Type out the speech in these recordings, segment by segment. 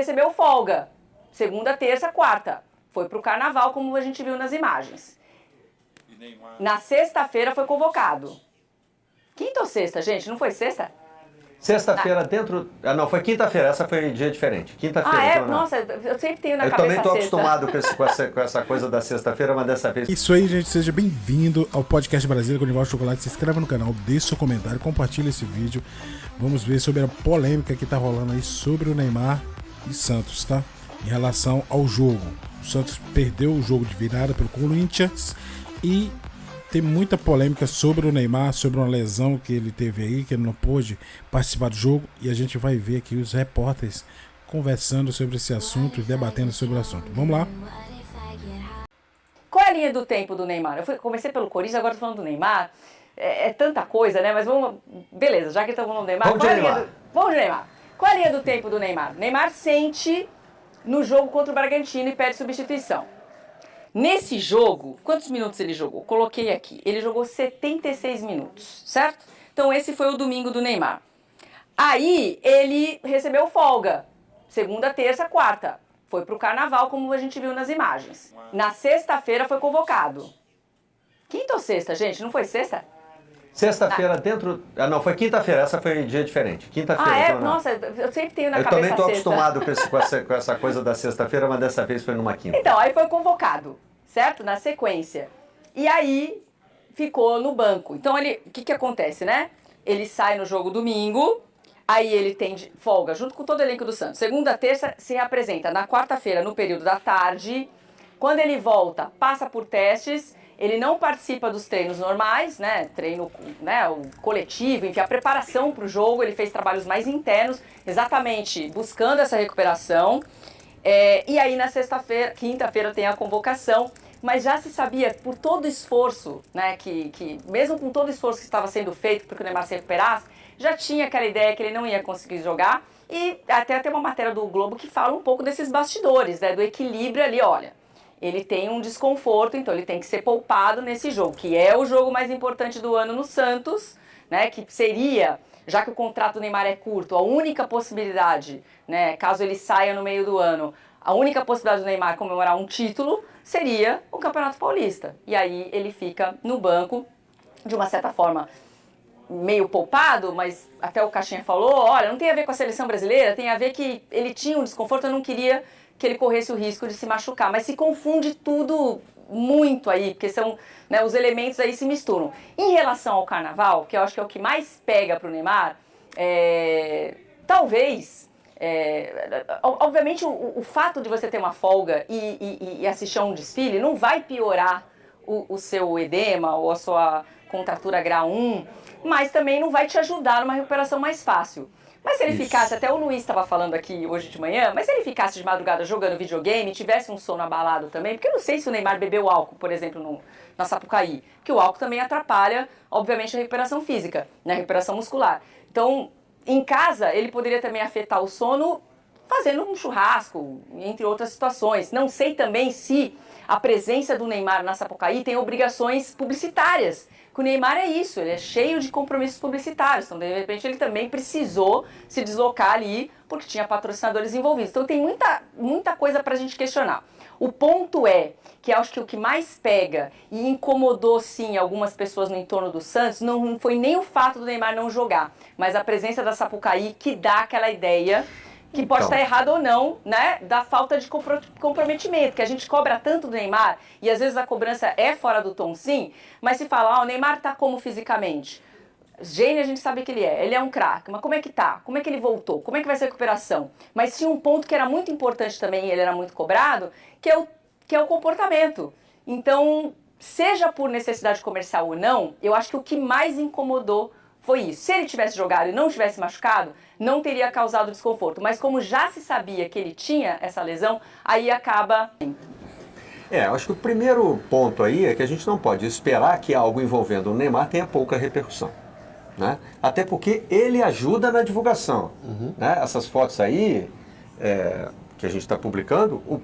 recebeu folga. Segunda, terça, quarta. Foi pro carnaval, como a gente viu nas imagens. Na sexta-feira foi convocado. Quinta ou sexta, gente? Não foi sexta? Sexta-feira dentro... Ah, não, foi quinta-feira. Essa foi dia diferente. Quinta-feira. Ah, é? Então, Nossa, eu sempre tenho na eu cabeça também estou sexta. acostumado com essa coisa da sexta-feira, mas dessa vez... Isso aí, gente. Seja bem-vindo ao Podcast Brasileiro com o Nivaldo Chocolate. Se inscreva no canal, deixe seu comentário, compartilhe esse vídeo. Vamos ver sobre a polêmica que tá rolando aí sobre o Neymar e Santos, tá? Em relação ao jogo. O Santos perdeu o jogo de virada pelo Corinthians e tem muita polêmica sobre o Neymar, sobre uma lesão que ele teve aí, que ele não pôde participar do jogo, e a gente vai ver aqui os repórteres conversando sobre esse assunto e debatendo sobre o assunto. Vamos lá. Qual é a linha do tempo do Neymar? Comecei pelo Corinthians, agora tô falando do Neymar. É tanta coisa, né? Mas vamos... Beleza, já que estamos falando do Neymar... Vamos de Neymar. Qual é a linha do tempo do Neymar? Neymar sente no jogo contra o Bragantino e pede substituição. Nesse jogo, quantos minutos ele jogou? Coloquei aqui. Ele jogou 76 minutos, certo? Então esse foi o domingo do Neymar. Aí ele recebeu folga. Segunda, terça, quarta. Foi pro carnaval, como a gente viu nas imagens. Na sexta-feira foi convocado. Quinta ou sexta, gente? Não foi sexta? Sexta-feira dentro... Ah, não, foi quinta-feira. Essa foi dia diferente. Quinta-feira. Ah, é? Então, Nossa, eu sempre tenho na eu cabeça também estou sexta. acostumado com essa coisa da sexta-feira, mas dessa vez foi numa quinta. Então, aí foi convocado, certo? Na sequência. E aí ficou no banco. Então, o que acontece, né? Ele sai no jogo domingo, aí ele tem folga junto com todo o elenco do Santos. Segunda, terça, se reapresenta na quarta-feira, no período da tarde. Quando ele volta, passa por testes. Ele não participa dos treinos normais, né? Treino, né? O coletivo, enfim, a preparação para o jogo. Ele fez trabalhos mais internos, exatamente buscando essa recuperação. E aí na sexta-feira, quinta-feira tem a convocação, mas já se sabia por todo o esforço, né? Que mesmo com todo o esforço que estava sendo feito para que o Neymar se recuperasse, já tinha aquela ideia que ele não ia conseguir jogar. E até tem uma matéria do Globo que fala um pouco desses bastidores, né? Do equilíbrio ali, olha. Ele tem um desconforto, então ele tem que ser poupado nesse jogo, que é o jogo mais importante do ano no Santos, né? Que seria, já que o contrato do Neymar é curto, a única possibilidade, né? Caso ele saia no meio do ano, a única possibilidade do Neymar comemorar um título seria o Campeonato Paulista. E aí ele fica no banco, de uma certa forma, meio poupado, mas até o Caixinha falou, olha, não tem a ver com a seleção brasileira, tem a ver que ele tinha um desconforto, eu não queria que ele corresse o risco de se machucar, mas se confunde tudo muito aí, porque são, né, os elementos aí se misturam. Em relação ao carnaval, que eu acho que é o que mais pega pro Neymar, talvez, obviamente o fato de você ter uma folga e assistir a um desfile não vai piorar o seu edema ou a sua contratura grau 1, mas também não vai te ajudar numa recuperação mais fácil. Mas se ele ficasse, até o Luiz estava falando aqui hoje de manhã, mas se ele ficasse de madrugada jogando videogame, tivesse um sono abalado também, porque eu não sei se o Neymar bebeu álcool, por exemplo, na Sapucaí, que o álcool também atrapalha, obviamente, a recuperação física, né, a recuperação muscular. Então, em casa, ele poderia também afetar o sono fazendo um churrasco, entre outras situações. Não sei também se a presença do Neymar na Sapucaí tem obrigações publicitárias. Que o Neymar é isso, ele é cheio de compromissos publicitários, então de repente ele também precisou se deslocar ali porque tinha patrocinadores envolvidos. Então tem muita coisa pra gente questionar. O ponto é que eu acho que o que mais pega e incomodou sim algumas pessoas no entorno do Santos não foi nem o fato do Neymar não jogar, mas a presença da Sapucaí que dá aquela ideia que pode estar errado ou não, né, da falta de comprometimento, que a gente cobra tanto do Neymar, e às vezes a cobrança é fora do tom sim, mas se fala, o Neymar tá como fisicamente? Gênio a gente sabe que ele é um craque, mas como é que tá? Como é que ele voltou? Como é que vai ser a recuperação? Mas tinha um ponto que era muito importante também, e ele era muito cobrado, que é o comportamento. Então, seja por necessidade comercial ou não, eu acho que o que mais incomodou foi isso. Se ele tivesse jogado e não tivesse machucado, não teria causado desconforto. Mas como já se sabia que ele tinha essa lesão, aí acaba... Eu acho que o primeiro ponto aí é que a gente não pode esperar que algo envolvendo o Neymar tenha pouca repercussão, né? Até porque ele ajuda na divulgação. Né? Essas fotos aí que a gente está publicando,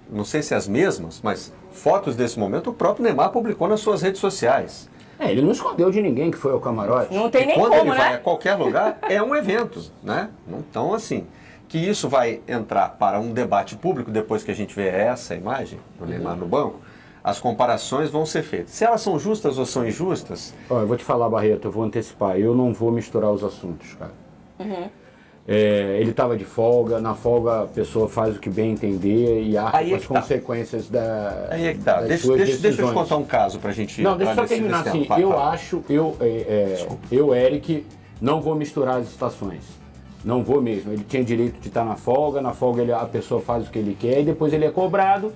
não sei se é as mesmas, mas fotos desse momento o próprio Neymar publicou nas suas redes sociais. Ele não escondeu de ninguém que foi ao camarote. Não tem nem quando como, ele vai né? a qualquer lugar, é um evento, né? Então, assim, que isso vai entrar para um debate público, depois que a gente vê essa imagem do Neymar no banco, as comparações vão ser feitas. Se elas são justas ou são injustas... Ó, eu vou te falar, Barreto, eu vou antecipar. Eu não vou misturar os assuntos, cara. Ele estava de folga, na folga a pessoa faz o que bem entender e arca com as consequências das Deixa eu te contar um caso pra gente... Não, deixa eu só terminar assim. Eu, Eric, não vou misturar as estações. Não vou mesmo. Ele tinha direito de estar na folga a pessoa faz o que ele quer e depois ele é cobrado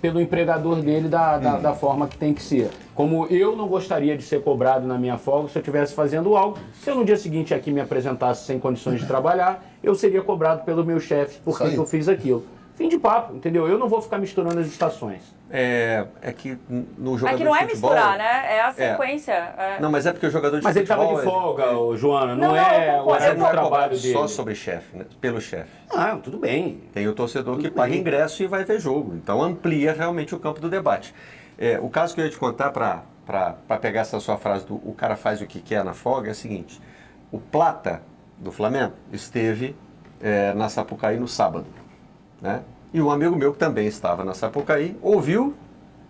pelo empregador dele da forma que tem que ser. Como eu não gostaria de ser cobrado na minha folga se eu estivesse fazendo algo, se eu no dia seguinte aqui me apresentasse sem condições de trabalhar, eu seria cobrado pelo meu chefe por que eu fiz aquilo. Fim de papo, entendeu? Eu não vou ficar misturando as estações. É que no jogador que não de é futebol... misturar, né? É a sequência. Não, mas é porque o jogador de mas futebol... Mas ele estava de folga, Joana, não é o horário do trabalho dele. Só sobre chefe, né? Pelo chefe. Ah, tudo bem. Tem o torcedor que paga ingresso e vai ver jogo. Então amplia realmente o campo do debate. O caso que eu ia te contar para pegar essa sua frase do o cara faz o que quer na folga é o seguinte. O Plata, do Flamengo, esteve na Sapucaí no sábado, né? E um amigo meu que também estava na Sapucaí ouviu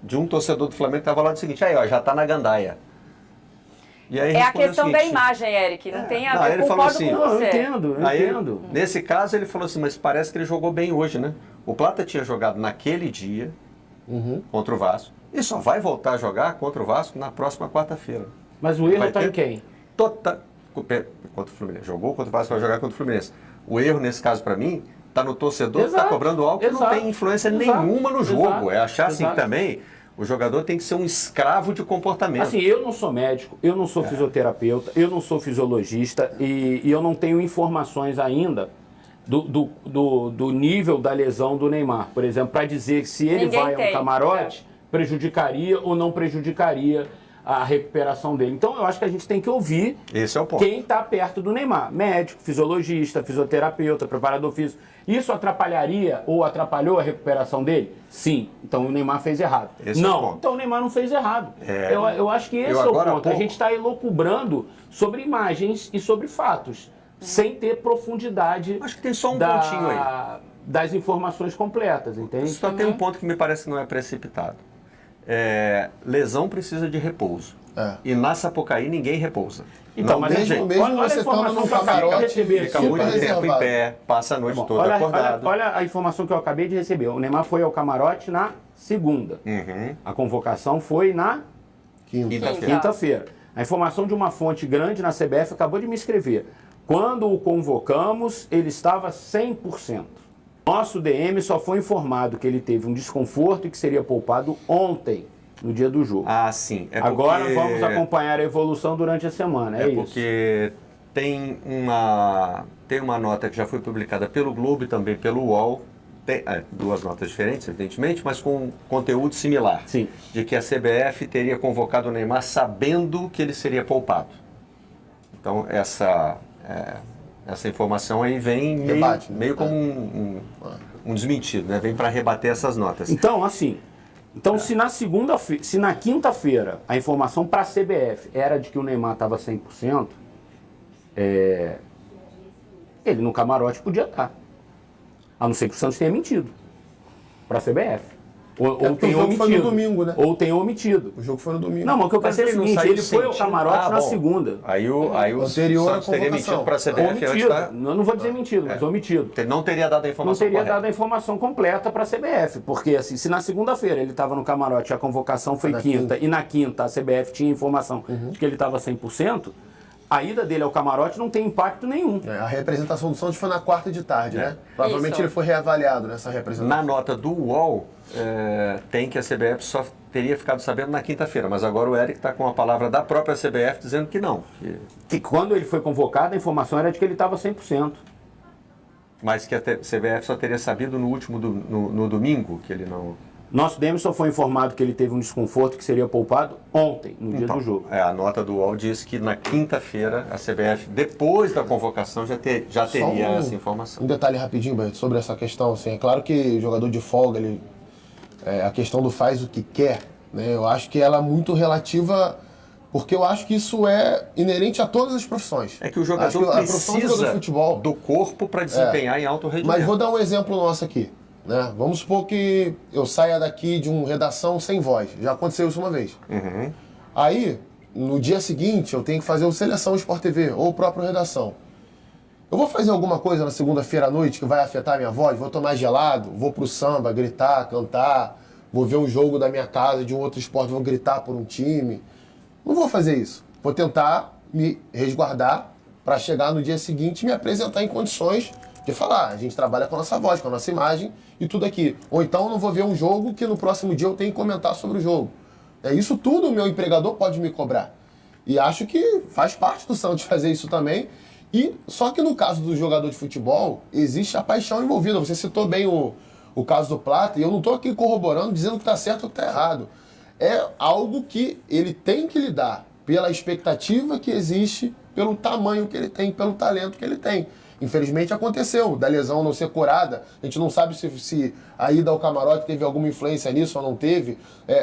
de um torcedor do Flamengo que estava lá do seguinte, aí ó, já está na gandaia. E aí a questão da imagem, Eric, não tem a ver, ele falou concordo assim, com você. Eu entendo. Nesse caso ele falou assim, mas parece que ele jogou bem hoje, né? O Plata tinha jogado naquele dia contra o Vasco e só vai voltar a jogar contra o Vasco na próxima quarta-feira. Mas o erro está em quem? Contra o Fluminense. Jogou contra o Vasco, vai jogar contra o Fluminense. O erro nesse caso para mim está no torcedor que está cobrando algo que não tem influência nenhuma no jogo. É achar assim que também o jogador tem que ser um escravo de comportamento. Assim, eu não sou médico, eu não sou fisioterapeuta, eu não sou fisiologista e eu não tenho informações ainda do nível da lesão do Neymar. Por exemplo, para dizer que se ele vai a um camarote, prejudicaria ou não prejudicaria a recuperação dele. Então eu acho que a gente tem que ouvir quem está perto do Neymar. Médico, fisiologista, fisioterapeuta, preparador físico. Isso atrapalharia ou atrapalhou a recuperação dele? Sim. Então o Neymar fez errado. Não. Então o Neymar não fez errado. Eu acho que esse é o ponto. A gente está elocubrando sobre imagens e sobre fatos, sem ter profundidade. Acho que tem só um pontinho aí. Das informações completas, entende? Só tem um ponto que me parece que não é precipitado. Lesão precisa de repouso. E na Sapucaí ninguém repousa. Então, mas mesmo olha a você estando informação num que eu acabei de camarote, receber. Fica muito tempo em pé, passa a noite toda acordado. Olha a informação que eu acabei de receber. O Neymar foi ao camarote na segunda. A convocação foi na quinta-feira. A informação de uma fonte grande na CBF acabou de me escrever. Quando o convocamos, ele estava 100%. Nosso DM só foi informado que ele teve um desconforto e que seria poupado ontem, no dia do jogo. Ah, sim. Agora vamos acompanhar a evolução durante a semana, é isso. Porque tem uma nota que já foi publicada pelo Globo e também pelo UOL, duas notas diferentes, evidentemente, mas com conteúdo similar. Sim. De que a CBF teria convocado o Neymar sabendo que ele seria poupado. Então, essa informação aí vem meio como um desmentido, né? Vem para rebater essas notas. Então, assim, se na quinta-feira a informação para a CBF era de que o Neymar estava 100%, ele no camarote podia estar. A não ser que o Santos tenha mentido para a CBF. Ou tenha omitido. Foi no domingo, né? Ou tenha omitido. O jogo foi no domingo. Não, mas o que eu quero dizer é o seguinte, ele foi ao camarote na segunda. Aí o Santos teria mentido para a CBF. Omitido. Eu não vou dizer mentido, mas omitido. Não teria dado a informação Não teria dado a informação completa para a CBF. Porque assim, se na segunda-feira ele estava no camarote, a convocação foi quinta, e na quinta a CBF tinha informação de que ele estava 100%, a ida dele ao camarote não tem impacto nenhum. A representação do Santos foi na quarta de tarde, né? Provavelmente ele foi reavaliado nessa representação. Na nota do UOL, tem que a CBF só teria ficado sabendo na quinta-feira, mas agora o Eric está com a palavra da própria CBF dizendo que não. Que quando ele foi convocado, a informação era de que ele estava 100%. Mas que a CBF só teria sabido no domingo que ele não... Nosso DM só foi informado que ele teve um desconforto que seria poupado ontem, no dia do jogo. A nota do UOL diz que na quinta-feira a CBF, depois da convocação, já teria essa informação. Um detalhe rapidinho, Beto, sobre essa questão. Assim, é claro que o jogador de folga, a questão do faz o que quer, né, eu acho que ela é muito relativa Porque eu acho que isso é inerente a todas as profissões. É que o Acho jogador que a profissão do jogador precisa de futebol. do corpo para desempenhar em alto rendimento. Mas vou dar um exemplo nosso aqui. Né? Vamos supor que eu saia daqui de uma redação sem voz. Já aconteceu isso uma vez. Uhum. Aí, no dia seguinte, eu tenho que fazer o Seleção Sport TV ou o próprio Redação. Eu vou fazer alguma coisa na segunda-feira à noite que vai afetar a minha voz? Vou tomar gelado? Vou pro samba, gritar, cantar? Vou ver um jogo da minha casa, de um outro esporte, vou gritar por um time? Não vou fazer isso. Vou tentar me resguardar para chegar no dia seguinte e me apresentar em condições de falar. A gente trabalha com a nossa voz, com a nossa imagem e tudo aqui. Ou então eu não vou ver um jogo que no próximo dia eu tenho que comentar sobre o jogo. Isso tudo o meu empregador pode me cobrar. E acho que faz parte do Santos fazer isso também. Só que no caso do jogador de futebol, existe a paixão envolvida. Você citou bem o caso do Plata, e eu não estou aqui corroborando, dizendo que está certo ou que está errado. É algo que ele tem que lidar pela expectativa que existe, pelo tamanho que ele tem, pelo talento que ele tem. Infelizmente aconteceu, da lesão não ser curada. A gente não sabe se a ida ao camarote teve alguma influência nisso ou não teve.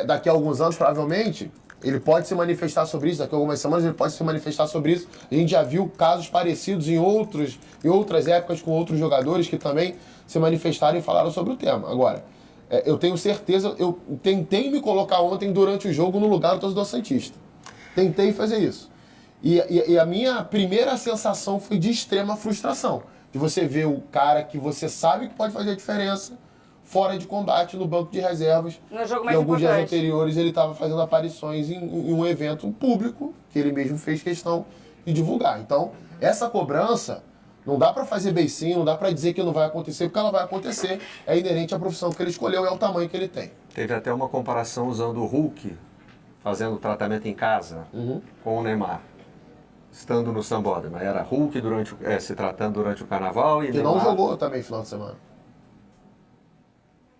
Daqui a alguns anos, provavelmente, ele pode se manifestar sobre isso. Daqui a algumas semanas ele pode se manifestar sobre isso. A gente já viu casos parecidos em outras épocas com outros jogadores que também se manifestaram e falaram sobre o tema. Agora, eu tenho certeza, eu tentei me colocar ontem durante o jogo no lugar do torcedor santista. Tentei fazer isso. E a minha primeira sensação foi de extrema frustração. De você ver o cara que você sabe que pode fazer a diferença fora de combate no banco de reservas. No jogo mais e alguns dias importante. anteriores ele estava fazendo aparições em um evento público que ele mesmo fez questão de divulgar. Então, essa cobrança não dá para fazer beicinho, não dá para dizer que não vai acontecer, porque ela vai acontecer. É inerente à profissão que ele escolheu, é o tamanho que ele tem. Teve até uma comparação usando o Hulk fazendo tratamento em casa com o Neymar. Estando no Sambódromo. Era Hulk se tratando durante o carnaval e Que Neymar... não jogou também final de semana.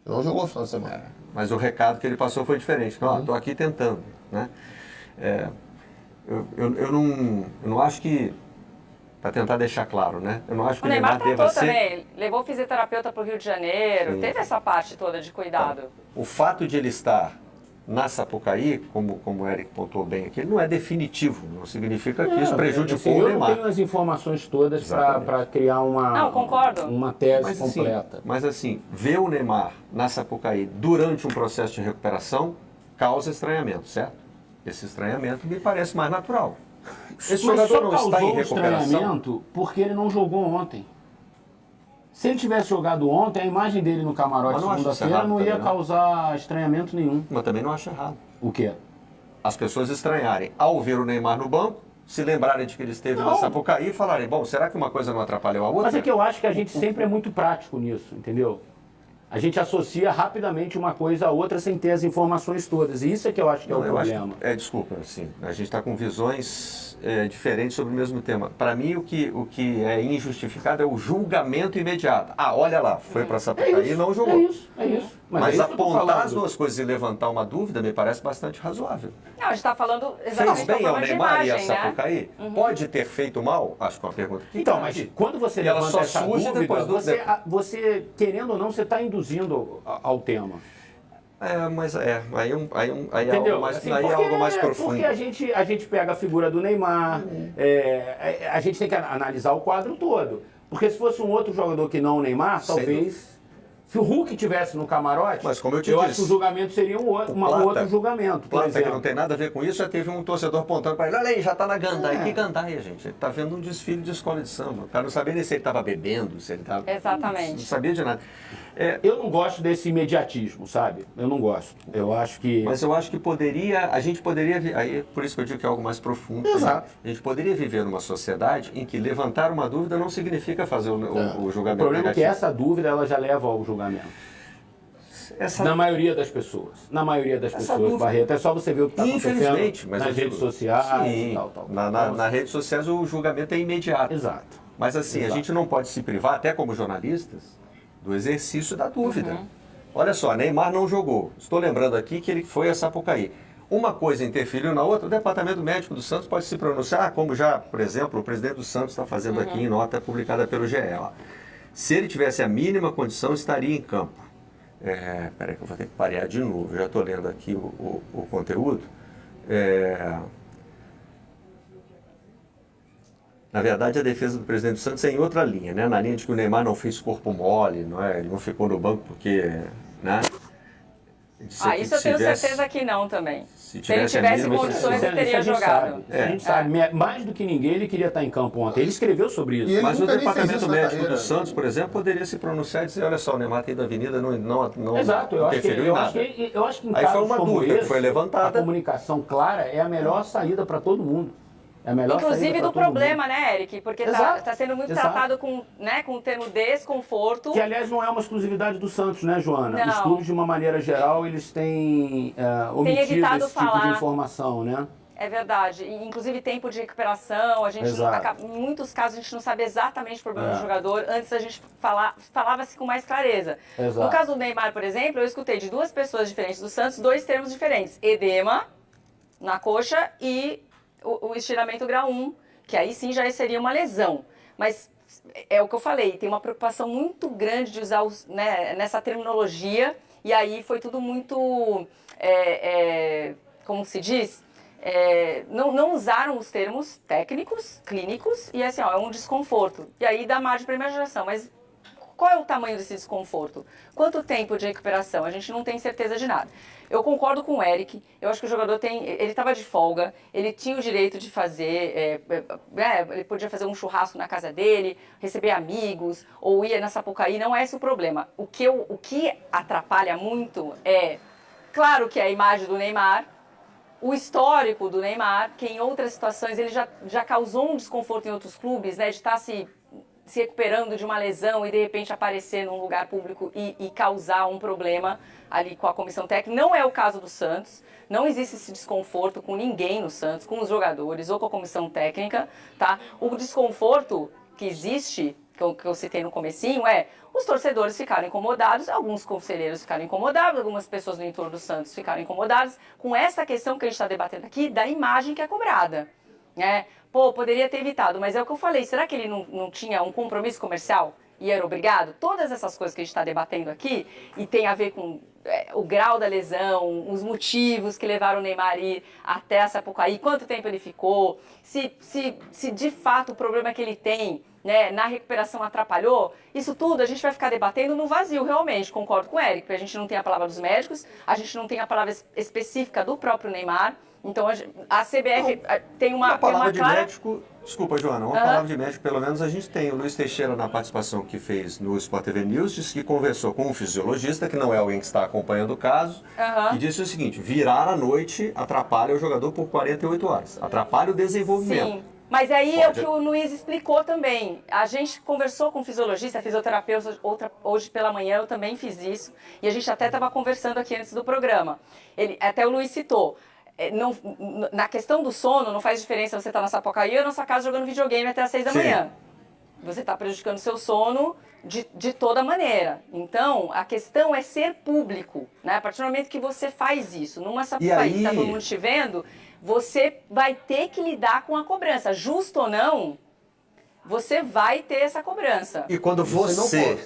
Não jogou final de semana. Mas o recado que ele passou foi diferente. Não, estou aqui tentando. Né? Eu não acho que... Para tentar deixar claro, né? Eu não acho que O Neymar deva tratou ser... também, levou o fisioterapeuta para o Rio de Janeiro, Sim. teve essa parte toda de cuidado. O fato de ele estar na Sapucaí, como o Eric pontuou bem aqui, ele não é definitivo. Não significa que isso prejudicou o eu Neymar. não tenho as informações todas para criar Não, concordo. uma tese Mas, completa. Mas assim, ver o Neymar na Sapucaí durante um processo de recuperação causa estranhamento, certo? Esse estranhamento me parece mais natural. Esse jogador não está em recuperação. Estranhamento porque ele não jogou ontem. Se ele tivesse jogado ontem, a imagem dele no camarote Mas não acho isso segunda-feira errado não ia também, não. causar estranhamento nenhum. Mas também não acho errado. O quê? As pessoas estranharem ao ver o Neymar no banco, se lembrarem de que ele esteve na Não. Sapucaí e falarem, bom, será que uma coisa não atrapalhou a outra? Mas é que eu acho que a gente sempre é muito prático nisso, entendeu? A gente associa rapidamente uma coisa a outra sem ter as informações todas. E isso é que eu acho que é o Eu acho problema. que, desculpa, assim, a gente está com visões diferentes sobre o mesmo tema. Para mim, o que é injustificado é o julgamento imediato. Ah, olha lá, foi para Sapucaí e não jogou. É isso. Mas é isso que eu tô apontar falando. as duas coisas e levantar uma dúvida me parece bastante razoável. Não, a gente está falando exatamente Fez da bem ao forma de Neymar e a imagem, né? Sapucaí? Pode ter feito mal? Acho que é uma pergunta que Então, mas quando você E ela levanta só essa surge dúvida, depois do- você, querendo ou não, você está induzindo ao tema. Aí é Entendeu? algo mais, Assim, aí é algo mais profundo. Porque a gente pega a figura do Neymar, a gente tem que analisar o quadro todo. Porque se fosse um outro jogador que não o Neymar, Sem talvez... Se o Hulk tivesse no camarote, Mas como eu te acho disse, que o julgamento seria um outro julgamento, por Plata, que exemplo. não tem nada a ver com isso, já teve um torcedor apontando para ele, olha aí, já está na gandaia. Que gandaia, gente? Ele está vendo um desfile de escola de samba. O cara não sabia nem se ele estava bebendo, se ele estava... Exatamente. Não sabia de nada. Eu não gosto desse imediatismo, sabe? Eu não gosto. Eu acho que... Mas eu acho que a gente poderia, aí por isso que eu digo que é algo mais profundo. Exato. A gente poderia viver numa sociedade em que levantar uma dúvida não significa fazer o O julgamento problema é que negativo. essa dúvida ela já leva ao julgamento. Na maioria das pessoas. Na maioria das pessoas, dúvida- Barreto. É só você ver o que está Infelizmente, acontecendo mas nas eu digo- redes sociais Sim, e tal. nas redes sociais o julgamento é imediato. Exato. Mas assim, Exato. a gente não pode se privar, até como jornalistas, do exercício da dúvida. Olha só, Neymar não jogou. Estou lembrando aqui que ele foi a Sapucaí. Uma coisa interferiu na outra, o Departamento Médico do Santos pode se pronunciar, como já, por exemplo, o presidente do Santos está fazendo aqui em nota publicada pelo GE. Ó. Se ele tivesse a mínima condição, estaria em campo. Peraí que eu vou ter que parear de novo, já estou lendo aqui o conteúdo. Na verdade, a defesa do presidente do Santos é em outra linha, né? Na linha de que o Neymar não fez corpo mole, não é? Ele não ficou no banco porque, né? Isso eu tenho certeza que não também. Se ele tivesse condições, ele teria jogado. A gente sabe. Mais do que ninguém, ele queria estar em campo ontem. Ele escreveu sobre isso. Mas o departamento médico do Santos, por exemplo, poderia se pronunciar e dizer, olha só, o Neymar tem da Avenida, não Exato, eu acho que em aí foi uma como dúvida esse, que foi levantada. A comunicação clara é a melhor saída para todo mundo. É a melhor Inclusive do problema, né, Eric? Porque está sendo muito Exato. tratado com o termo desconforto. Que, aliás, não é uma exclusividade do Santos, né, Joana? Não. Os clubes, de uma maneira geral, eles têm omitido esse tipo de informação, né? É verdade. E, inclusive, tempo de recuperação. A gente em muitos casos, a gente não sabe exatamente o problema do jogador. Antes, a gente falava-se com mais clareza. Exato. No caso do Neymar, por exemplo, eu escutei de 2 pessoas diferentes do Santos 2 termos diferentes. Edema na coxa e o estiramento grau 1, que aí sim já seria uma lesão. Mas é o que eu falei, tem uma preocupação muito grande de usar nessa terminologia, e aí foi tudo muito, como se diz, não usaram os termos técnicos, clínicos, e assim, é um desconforto. E aí dá margem para imaginação, mas qual é o tamanho desse desconforto? Quanto tempo de recuperação? A gente não tem certeza de nada. Eu concordo com o Eric, eu acho que o jogador ele estava de folga, ele tinha o direito de fazer, ele podia fazer um churrasco na casa dele, receber amigos, ou ir na Sapucaí, não é esse o problema. O que atrapalha muito claro que é a imagem do Neymar, o histórico do Neymar, que em outras situações ele já causou um desconforto em outros clubes, né, de estar se recuperando de uma lesão e de repente aparecer num lugar público e causar um problema ali com a comissão técnica. Não é o caso do Santos, não existe esse desconforto com ninguém no Santos, com os jogadores ou com a comissão técnica, tá? O desconforto que existe, que eu citei no comecinho, os torcedores ficaram incomodados, alguns conselheiros ficaram incomodados, algumas pessoas no entorno do Santos ficaram incomodadas com essa questão que a gente está debatendo aqui da imagem que é cobrada, né? Poderia ter evitado, mas é o que eu falei, será que ele não tinha um compromisso comercial e era obrigado? Todas essas coisas que a gente está debatendo aqui, e tem a ver com o grau da lesão, os motivos que levaram o Neymar a ir até a Sapucaí, quanto tempo ele ficou, se de fato o problema que ele tem, né, na recuperação atrapalhou, isso tudo a gente vai ficar debatendo no vazio, realmente, concordo com o Eric, porque a gente não tem a palavra dos médicos, a gente não tem a palavra específica do próprio Neymar. Então, a CBF tem uma palavra de clara... médico, desculpa, Joana, uma palavra de médico, pelo menos a gente tem. O Luiz Teixeira, na participação que fez no Sport TV News, disse que conversou com um fisiologista, que não é alguém que está acompanhando o caso, e disse o seguinte, virar à noite atrapalha o jogador por 48 horas, atrapalha o desenvolvimento. Sim. Mas aí é o que o Luiz explicou também. A gente conversou com um fisiologista, fisioterapeuta, hoje pela manhã eu também fiz isso, e a gente até estava conversando aqui antes do programa. Até o Luiz citou, na questão do sono, não faz diferença você estar na Sapucaí ou na sua casa jogando videogame até às 6 da manhã. Você está prejudicando o seu sono de toda maneira. Então, a questão é ser público, né? A partir do momento que você faz isso, numa Sapucaí que está todo mundo te vendo, você vai ter que lidar com a cobrança. Justo ou não, você vai ter essa cobrança. E quando você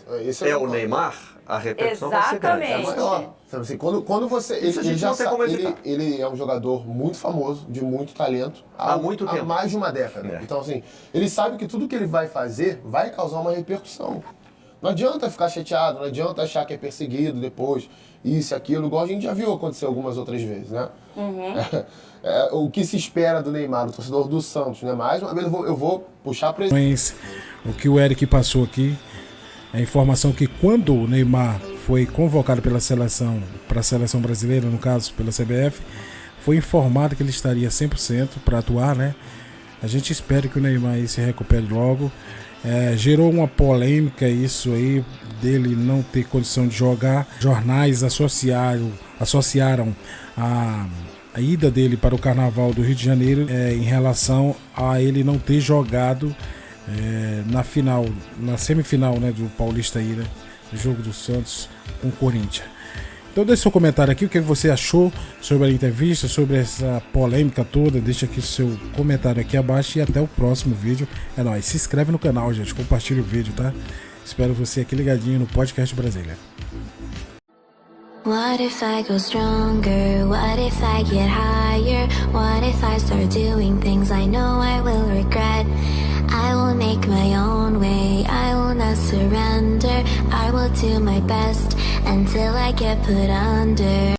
é o Neymar, a repercussão vai ser grande. Exatamente. Sabe assim, quando você... Ele já sabe, ele é um jogador muito famoso, de muito talento, há mais de uma década. Então, assim, ele sabe que tudo que ele vai fazer vai causar uma repercussão. Não adianta ficar chateado, não adianta achar que é perseguido depois, isso, aquilo, igual a gente já viu acontecer algumas outras vezes, né? O que se espera do Neymar, do torcedor do Santos, né? Mais uma vez eu vou puxar para ele. O que o Eric passou aqui, a informação que quando o Neymar foi convocado pela seleção, para a seleção brasileira, no caso pela CBF, foi informado que ele estaria 100% para atuar, né? A gente espera que o Neymar aí se recupere logo. Gerou uma polêmica isso aí, dele não ter condição de jogar. Jornais associaram a ida dele para o Carnaval do Rio de Janeiro em relação a ele não ter jogado na semifinal, né, do Paulista aí, né, do jogo do Santos com o Corinthians. Então deixe seu comentário aqui, o que você achou sobre a entrevista, sobre essa polêmica toda. Deixa aqui o seu comentário aqui abaixo e até o próximo vídeo. É nóis, se inscreve no canal, gente, compartilha o vídeo, tá? Espero você aqui ligadinho no Podcast Brasília. What if I go stronger? What if I get higher? What if I start doing things I know I will regret? I will make my own way, I will not surrender. I will do my best until I get put under.